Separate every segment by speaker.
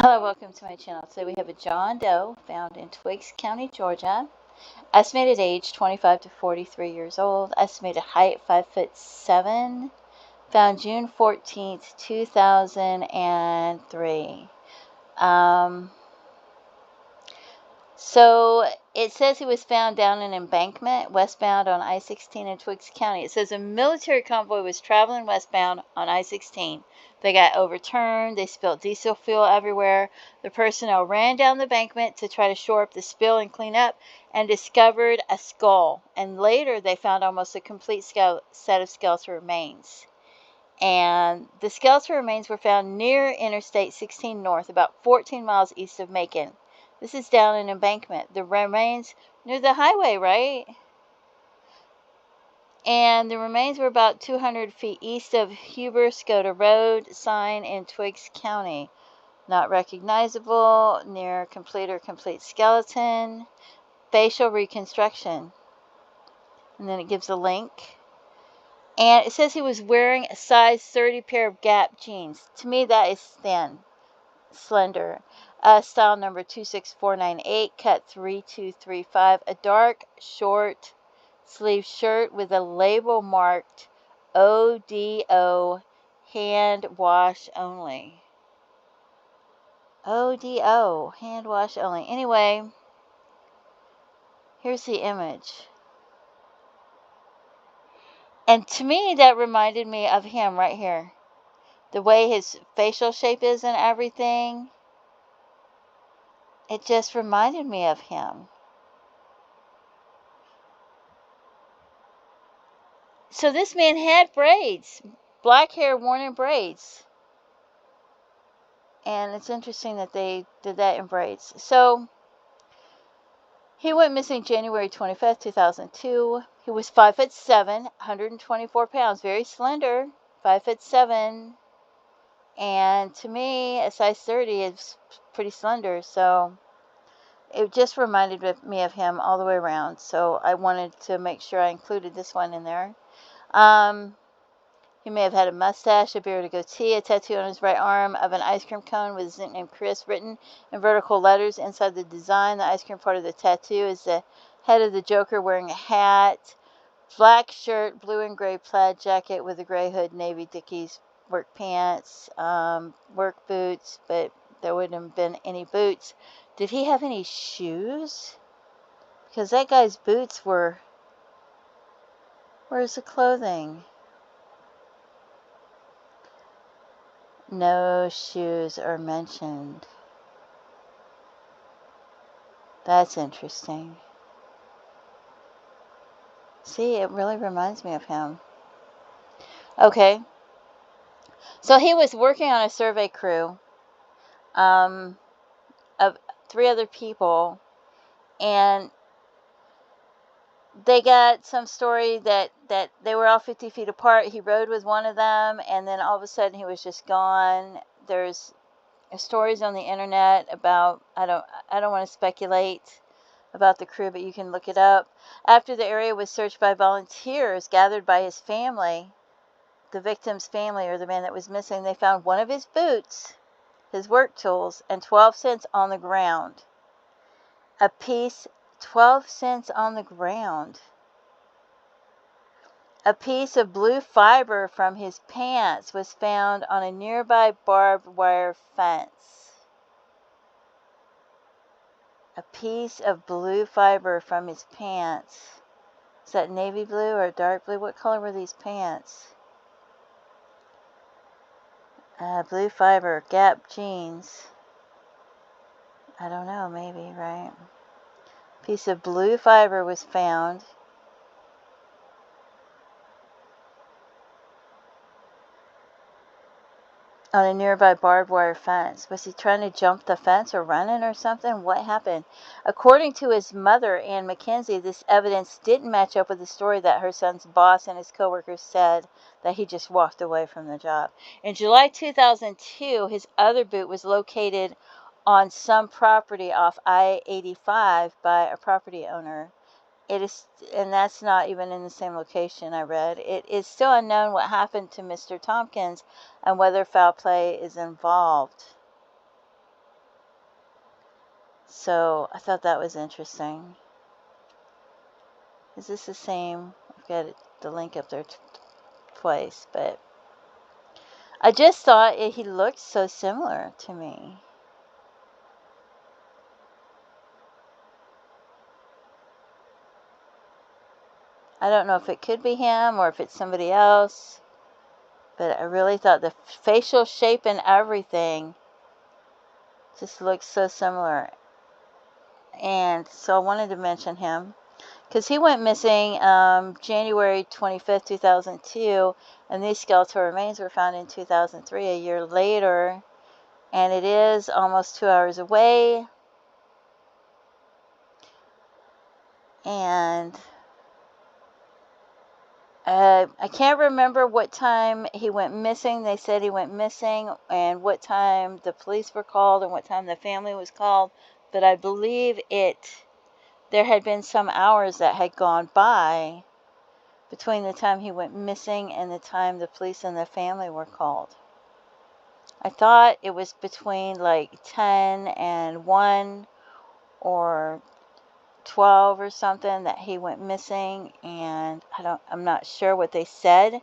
Speaker 1: Hello, welcome to my channel. Today we have a John Doe found in Twiggs County, Georgia. Estimated age 25 to 43 years old. Estimated height 5'7". Found June 14th, 2003. So it says he was found down in Embankment, westbound on I-16 in Twiggs County. It says a military convoy was traveling westbound on I-16. They got overturned. They spilled diesel fuel everywhere. The personnel ran down the embankment to try to shore up the spill and clean up, and discovered a skull. And later they found almost a complete set of skeletal remains. And the skeletal remains were found near Interstate 16 North, about 14 miles east of Macon. This is down in Embankment. The remains near the highway, right? And the remains were about 200 feet east of Huber-Scotta Road sign in Twiggs County. Not recognizable, near complete or complete skeleton. Facial reconstruction. And then it gives a link. And it says he was wearing a size 30 pair of Gap jeans. To me, that is thin, slender. Style number 26498, cut 3235. A dark, short sleeve shirt with a label marked ODO, hand wash only. ODO, hand wash only. Anyway, here's the image. And to me, that reminded me of him right here. The way his facial shape is and everything. It just reminded me of him. So this man had braids. Black hair worn in braids. And it's interesting that they did that in braids. So he went missing January 25th, 2002. He was 5'7", 124 pounds. Very slender. 5'7". And to me, a size 30 is pretty slender. So it just reminded me of him all the way around. So I wanted to make sure I included this one in there. He may have had a mustache, a beard, a goatee, a tattoo on his right arm of an ice cream cone with his nickname Chris written in vertical letters inside the design. The ice cream part of the tattoo is the head of the Joker wearing a hat, black shirt, blue and gray plaid jacket with a gray hood, navy Dickies work pants, work boots, but there wouldn't have been any boots. Did he have any shoes? Because that guy's boots were... Where's the clothing? No shoes are mentioned. That's interesting. See, it really reminds me of him. Okay. So he was working on a survey crew of 3 other people, and they got some story that they were all 50 feet apart. He rode with one of them, and then all of a sudden he was just gone. There's stories on the internet about, I don't want to speculate about the crew, but you can look it up. After the area was searched by volunteers gathered by his family, the victim's family, or the man that was missing, they found one of his boots, his work tools, and 12 cents on the ground. A piece, 12 cents on the ground. A piece of blue fiber from his pants was found on a nearby barbed wire fence. A piece of blue fiber from his pants. Is that navy blue or dark blue? What color were these pants? Blue fiber, Gap jeans. I don't know, maybe, right? Piece of blue fiber was found on a nearby barbed wire fence. Was he trying to jump the fence or running or something? What happened? According to his mother, Ann McKenzie, this evidence didn't match up with the story that her son's boss and his coworkers said that he just walked away from the job. In July 2002, his other boot was located on some property off I-85 by a property owner. It is, and that's not even in the same location I read. It is still unknown what happened to Mr. Thompkins and whether foul play is involved. So I thought that was interesting. Is this the same? I've got the link up there twice, but I just thought he looked so similar to me. I don't know if it could be him or if it's somebody else, but I really thought the facial shape and everything just looks so similar. And so I wanted to mention him because he went missing January 25th, 2002, and these skeletal remains were found in 2003, a year later, and it is almost 2 hours away. And I can't remember what time he went missing. They said he went missing and what time the police were called and what time the family was called. But I believe there had been some hours that had gone by between the time he went missing and the time the police and the family were called. I thought it was between like 10 and 1 or 12 or something that he went missing, and I'm not sure what they said.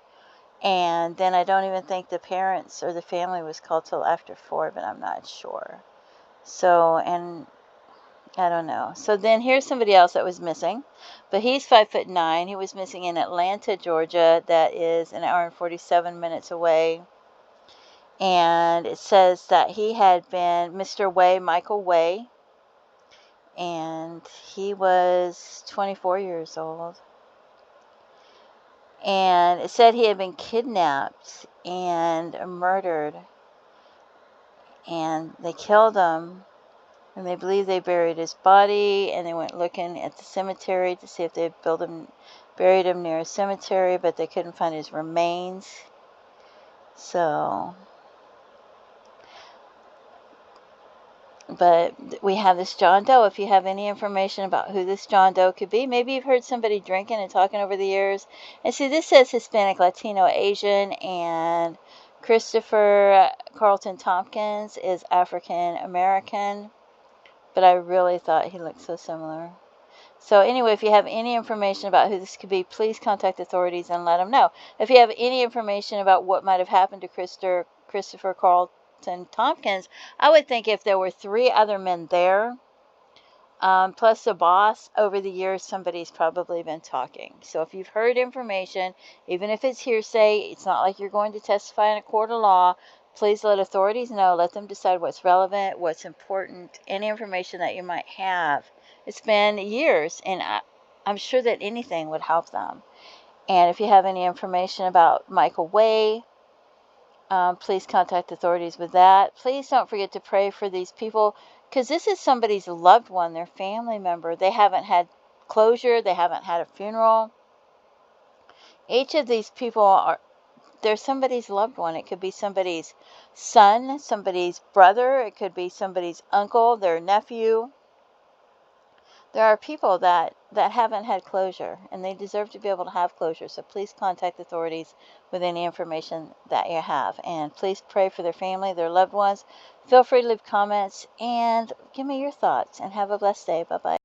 Speaker 1: And then I don't even think the parents or the family was called till after 4, but I'm not sure. So, and I don't know. So then here's somebody else that was missing, but he's 5'9". He was missing in Atlanta, Georgia. That is an hour and 47 minutes away. And it says that he had been Mr. Way, Michael Way, and he was 24 years old. And it said he had been kidnapped and murdered, and they killed him, and they believe they buried his body, and they went looking at the cemetery to see if they buried him near a cemetery, but they couldn't find his remains. So, but we have this John Doe. If you have any information about who this John Doe could be, maybe you've heard somebody drinking and talking over the years. And see, this says Hispanic, Latino, Asian, and Christopher Carlton Thompkins is African American. But I really thought he looked so similar. So anyway, if you have any information about who this could be, please contact authorities and let them know. If you have any information about what might have happened to Christopher Carlton Thompkins, I would think if there were 3 other men there, plus the boss, over the years somebody's probably been talking. So if you've heard information, even if it's hearsay, it's not like you're going to testify in a court of law. Please let authorities know. Let them decide what's relevant, what's important, any information that you might have. It's been years, and I'm sure that anything would help them. And if you have any information about Michael Way, please contact authorities with that. Please don't forget to pray for these people, because this is somebody's loved one, their family member. They haven't had closure. They haven't had a funeral. Each of these people they're somebody's loved one. It could be somebody's son, somebody's brother. It could be somebody's uncle, their nephew. There are people that haven't had closure, and they deserve to be able to have closure. So please contact authorities with any information that you have. And please pray for their family, their loved ones. Feel free to leave comments and give me your thoughts. And have a blessed day. Bye-bye.